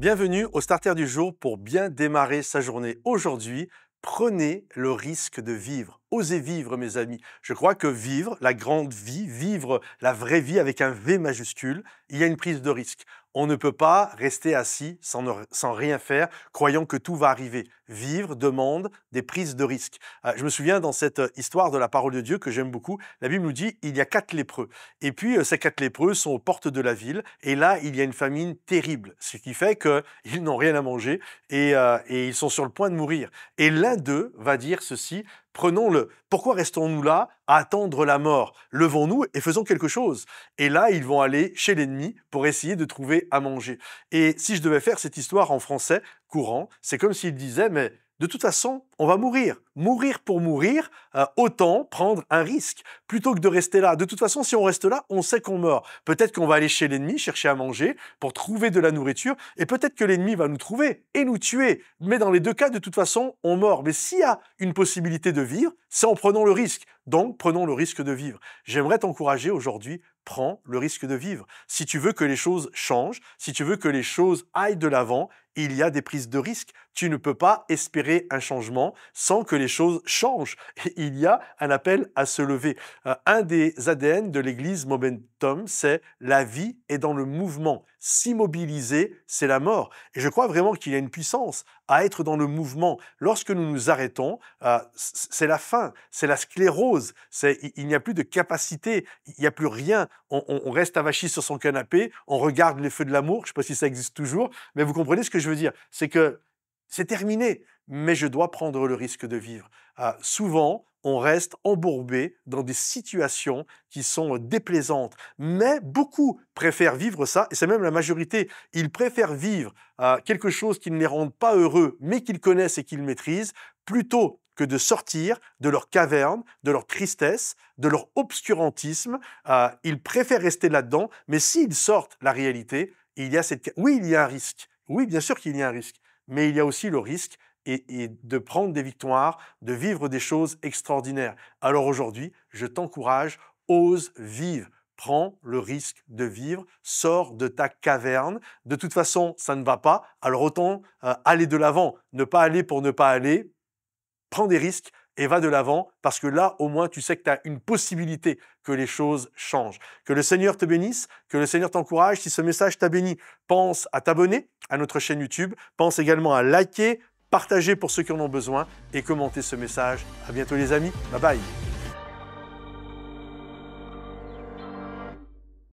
Bienvenue au Starter du jour pour bien démarrer sa journée. Aujourd'hui, prenez le risque de vivre. Osez vivre, mes amis. Je crois que vivre la grande vie, vivre la vraie vie avec un V majuscule, il y a une prise de risque. On ne peut pas rester assis sans rien faire, croyant que tout va arriver. Vivre demande des prises de risque. Je me souviens dans cette histoire de la parole de Dieu que j'aime beaucoup, la Bible nous dit il y a 4 lépreux. Et puis ces 4 lépreux sont aux portes de la ville. Et là, il y a une famine terrible, ce qui fait qu'ils n'ont rien à manger et ils sont sur le point de mourir. Et l'un d'eux va dire ceci: prenons-le. Pourquoi restons-nous là à attendre la mort? Levons-nous et faisons quelque chose. Et là, ils vont aller chez l'ennemi pour essayer de trouver à manger. Et si je devais faire cette histoire en français courant, c'est comme s'il disait, mais de toute façon, on va mourir. Mourir pour mourir, autant prendre un risque plutôt que de rester là. De toute façon, si on reste là, on sait qu'on meurt. Peut-être qu'on va aller chez l'ennemi chercher à manger pour trouver de la nourriture et peut-être que l'ennemi va nous trouver et nous tuer. Mais dans les deux cas, de toute façon, on meurt. Mais s'il y a une possibilité de vivre, c'est en prenant le risque. Donc, prenons le risque de vivre. J'aimerais t'encourager aujourd'hui, prends le risque de vivre. Si tu veux que les choses changent, si tu veux que les choses aillent de l'avant, il y a des prises de risque. Tu ne peux pas espérer un changement sans que les choses changent. Et il y a un appel à se lever. Un des ADN de l'église Momentum, c'est la vie est dans le mouvement. S'immobiliser, c'est la mort. Et je crois vraiment qu'il y a une puissance à être dans le mouvement. Lorsque nous nous arrêtons, c'est la fin, c'est la sclérose, il n'y a plus de capacité, il n'y a plus rien. On reste avachi sur son canapé, on regarde les feux de l'amour, je ne sais pas si ça existe toujours, mais vous comprenez ce que je veux dire. C'est que c'est terminé, mais je dois prendre le risque de vivre. Souvent, on reste embourbé dans des situations qui sont déplaisantes. Mais beaucoup préfèrent vivre ça, et c'est même la majorité. Ils préfèrent vivre quelque chose qui ne les rende pas heureux, mais qu'ils connaissent et qu'ils maîtrisent, plutôt que de sortir de leur caverne, de leur tristesse, de leur obscurantisme. Ils préfèrent rester là-dedans, mais s'ils sortent la réalité, il y a oui, il y a un risque. Oui, bien sûr qu'il y a un risque, mais il y a aussi le risque et de prendre des victoires, de vivre des choses extraordinaires. Alors aujourd'hui, je t'encourage, ose vivre. Prends le risque de vivre, sors de ta caverne. De toute façon, ça ne va pas, alors autant aller de l'avant. Ne pas aller pour ne pas aller. Prends des risques et va de l'avant parce que là, au moins, tu sais que tu as une possibilité que les choses changent. Que le Seigneur te bénisse, que le Seigneur t'encourage. Si ce message t'a béni, pense à t'abonner à notre chaîne YouTube. Pense également à liker, partager pour ceux qui en ont besoin et commenter ce message. À bientôt les amis. Bye bye.